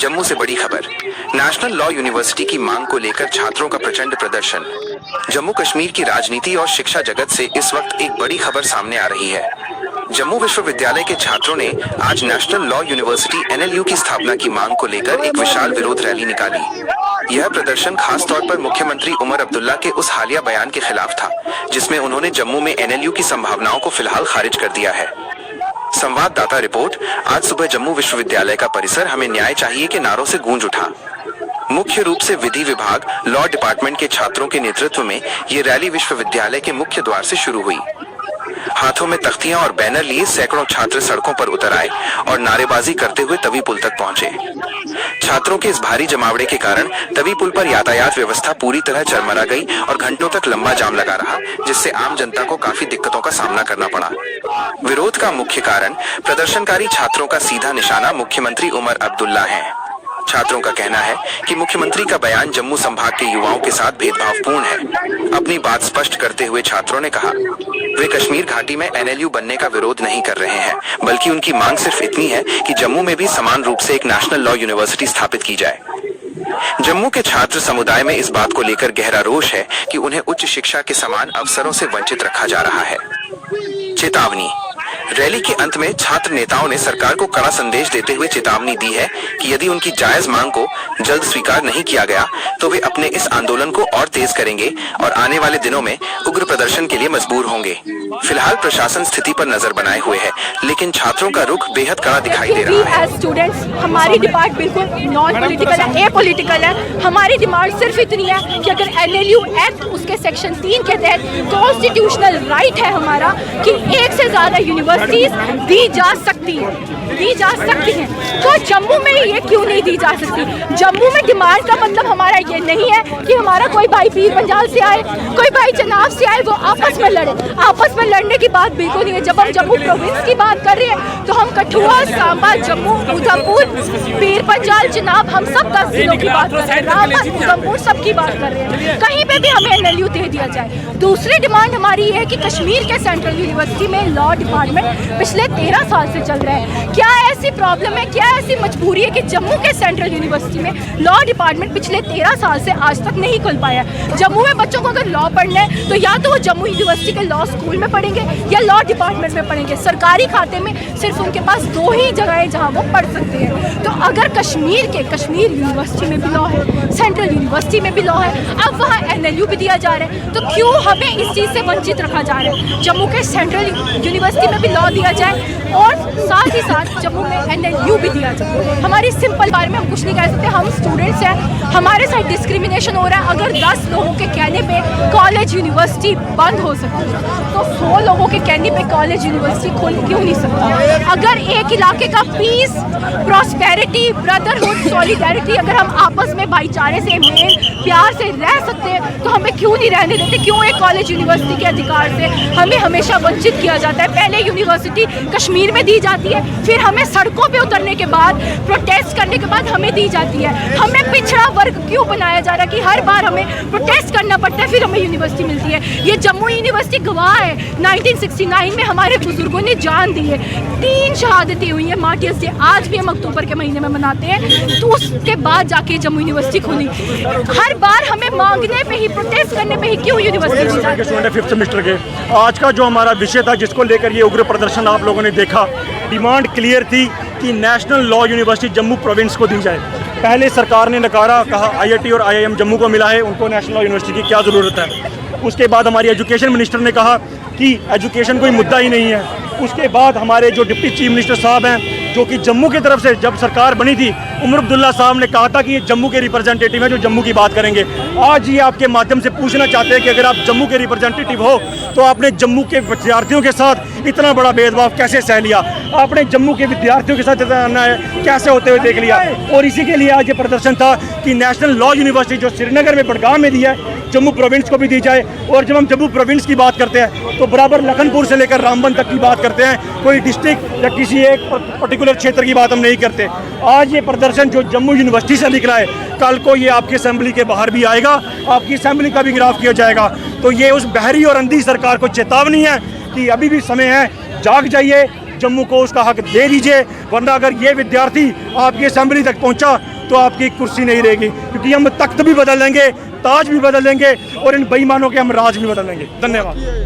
जम्मू से बड़ी खबर, नेशनल लॉ यूनिवर्सिटी की मांग को लेकर छात्रों का प्रचंड प्रदर्शन। जम्मू कश्मीर की राजनीति और शिक्षा जगत से इस वक्त एक बड़ी खबर सामने आ रही है। जम्मू विश्वविद्यालय के छात्रों ने आज नेशनल लॉ यूनिवर्सिटी NLU की स्थापना की मांग को लेकर एक विशाल विरोध रैली निकाली। यह प्रदर्शन खास तौर पर मुख्यमंत्री उमर अब्दुल्ला के उस हालिया बयान के खिलाफ था, जिसमें उन्होंने जम्मू में NLU की संभावनाओं को फिलहाल खारिज कर दिया है। संवाददाता रिपोर्ट, आज सुबह जम्मू विश्वविद्यालय का परिसर हमें न्याय चाहिए के नारों से गूंज उठा। मुख्य रूप से विधि विभाग, लॉ डिपार्टमेंट के छात्रों के नेतृत्व में ये रैली विश्वविद्यालय के मुख्य द्वार से शुरू हुई। हाथों में तख्तियां और बैनर लिए सैकड़ों छात्र सड़कों पर उतर आए और नारेबाजी करते हुए तवी पुल तक पहुंचे। छात्रों के इस भारी जमावड़े के कारण तवी पुल पर यातायात व्यवस्था पूरी तरह चरमरा गई और घंटों तक लंबा जाम लगा रहा, जिससे आम जनता को काफी दिक्कतों का सामना करना पड़ा। विरोध का मुख्य कारण प्रदर्शनकारी छात्रों का सीधा निशाना मुख्यमंत्री उमर अब्दुल्ला है। छात्रों का कहना है कि मुख्यमंत्री का बयान जम्मू संभाग के युवाओं के साथ भेदभावपूर्ण है। अपनी बात स्पष्ट करते हुए छात्रों ने कहा, वे कश्मीर घाटी में NLU बनने का विरोध नहीं कर रहे हैं, बल्कि उनकी मांग सिर्फ इतनी है कि जम्मू में भी समान रूप से एक नेशनल लॉ यूनिवर्सिटी स्थापित की जाए। जम्मू के छात्र समुदाय में इस बात को लेकर गहरा रोष है कि उन्हें उच्च शिक्षा के समान अवसरों से वंचित रखा जा रहा है। चेतावनी, रैली के अंत में छात्र नेताओं ने सरकार को कड़ा संदेश देते हुए चेतावनी दी है कि यदि उनकी जायज मांग को जल्द स्वीकार नहीं किया गया तो वे अपने इस आंदोलन को और तेज करेंगे और आने वाले दिनों में उग्र प्रदर्शन के लिए मजबूर होंगे। फिलहाल प्रशासन स्थिति पर नजर बनाए हुए है, लेकिन छात्रों का रुख बेहद कड़ा दिखाई दे रहा है। स्टूडेंट्स, हमारी डिमांड बिल्कुल नॉन पॉलिटिकल है, एपॉलिटिकल है। हमारी डिमांड सिर्फ इतनी है कि अगर NLU एक्ट उसके सेक्शन 3 के तहत कॉन्स्टिट्यूशनल राइट है हमारा कि एक से ज्यादा यूनिवर्सिटीज दी जा सकती हैं, तो जम्मू में ये क्यों नहीं दी जा सकती? जम्मू में डिमांड का मतलब हमारा ये नहीं है कि हमारा कोई भाई पीर पंजाल से आए, कोई भाई चनाब से आए, वो आपस में लड़े। आपस में लड़ने की बात बिल्कुल नहीं है। जब हम जम्मू प्रोविंस की बात कर रहे हैं तो हम कठुआ, सांबा, जम्मू, उधमपुर, पीर पंजाल, चनाब, हम सब 10 जिलों की बात कर रहे हैं, रामबन, उधमपुर सबकी बात कर रहे हैं। कहीं पे भी हमें NLU दे दिया जाए। दूसरी डिमांड हमारी ये है कि कश्मीर के सेंट्रल यूनिवर्सिटी में लॉ डिपार्टमेंट पिछले 13 साल से चल रहा है। क्या ऐसी प्रॉब्लम है, क्या ऐसी मजबूरी है कि जम्मू के सेंट्रल यूनिवर्सिटी में लॉ डिपार्टमेंट पिछले 13 साल से आज तक नहीं खुल पाया? जम्मू में बच्चों को अगर लॉ पढ़ना है तो या तो वो जम्मू यूनिवर्सिटी के लॉ स्कूल में पढ़ेंगे या लॉ डिपार्टमेंट में पढ़ेंगे। सरकारी खाते में सिर्फ उनके पास 2 ही जगह है जहाँ वो पढ़ सकते हैं। तो अगर कश्मीर यूनिवर्सिटी में भी लॉ है, सेंट्रल यूनिवर्सिटी में भी लॉ है, अब वहाँ NLU भी दिया जा रहा है, तो क्यों हमें इस चीज़ से वंचित रखा जा रहा है? जम्मू के सेंट्रल यूनिवर्सिटी में भी लॉ दिया जाए और साथ ही साथ जम्मू में NLU भी दिया जाए। हमारी सिंपल बारे में हम कुछ नहीं कह सकते। हम स्टूडेंट्स हैं, हमारे साथ डिस्क्रिमिनेशन हो रहा है। अगर 10 लोगों के कहने पे कॉलेज यूनिवर्सिटी बंद हो सकती है तो 100 लोगों के कहने पे कॉलेज यूनिवर्सिटी खोल क्यों नहीं सकता? अगर एक इलाके का पीस, प्रॉस्पेरिटी, ब्रदरहुड, सॉलिडेरिटी, अगर हम आपस में भाईचारे से, मेल प्यार से रह सकते हैं तो हमें क्यों नहीं रहने देते? क्यों एक कॉलेज यूनिवर्सिटी के अधिकार से हमें हमेशा वंचित किया जाता है? पहले यूनिवर्सिटी कश्मीर में दी जाती है, फिर हमें सड़कों पे उतरने के बाद, प्रोटेस्ट करने के बाद हमें दी जाती है। हमें पिछड़ा वर्ग क्यों बनाया जा रहा है कि हर बार हमें प्रोटेस्ट करना पड़ता है फिर हमें यूनिवर्सिटी मिलती है? ये जम्मू यूनिवर्सिटी गवाह है। 1969 में हमारे बुजुर्गों ने जान दी है, 3 शहादतें हुई हैं। मार्टियर्स डे आज भी हम अक्टूबर के महीने में मनाते हैं, तो उसके बाद जाके जम्मू यूनिवर्सिटी खुली। हर बार हमें मांगने पे ही, प्रोटेस्ट करने पे ही क्यों यूनिवर्सिटी? 5th सेमेस्टर के आज का जो हमारा विषय था, जिसको लेकर ये उग्र प्रदर्शन आप लोगों ने देखा, डिमांड क्लियर थी कि national law university Jammu province को दी जाए। पहले सरकार ने नकारा, कहा IIT और IIM जम्मू को मिला है, उनको नेशनल लॉ यूनिवर्सिटी की क्या ज़रूरत है। उसके बाद हमारी एजुकेशन मिनिस्टर ने कहा कि एजुकेशन कोई मुद्दा ही नहीं है। उसके बाद हमारे जो डिप्टी चीफ मिनिस्टर साहब हैं, जो कि जम्मू की तरफ से जब सरकार बनी थी, उमर अब्दुल्ला साहब ने कहा था कि ये जम्मू के रिप्रेजेंटेटिव हैं जो जम्मू की बात करेंगे। आज ये आपके माध्यम से पूछना चाहते हैं कि अगर आप जम्मू के रिप्रेजेंटेटिव हो तो आपने जम्मू के विद्यार्थियों के साथ इतना बड़ा भेदभाव कैसे सह लिया? आपने जम्मू के विद्यार्थियों के साथ इतना अन्याय कैसे होते हुए देख लिया? और इसी के लिए आज ये प्रदर्शन था कि नेशनल लॉ यूनिवर्सिटी जो श्रीनगर में, बडगाम में दी है, जम्मू प्रोविंस को भी दी जाए। और जब हम जम्मू प्रोविंस की बात करते हैं तो बराबर लखनपुर से लेकर रामबन तक की बात करते हैं, कोई डिस्ट्रिक्ट या किसी एक पर्टिकुलर क्षेत्र की बात हम नहीं करते। आज ये प्रदर्शन जो जम्मू यूनिवर्सिटी से निकला है, कल को ये आपकी असेंबली के बाहर भी आएगा, आपकी असेंबली का भी गिराव किया जाएगा। तो ये उस बहरी और अंधी सरकार को चेतावनी है कि अभी भी समय है, जाग जाइए, जम्मू को उसका हक दे दीजिए, वरना अगर ये विद्यार्थी आपकी असेंबली तक पहुंचा तो आपकी कुर्सी नहीं रहेगी, क्योंकि हम तख्त भी बदल लेंगे, ताज भी बदल लेंगे और इन बेईमानों के हम राज भी बदल लेंगे। धन्यवाद।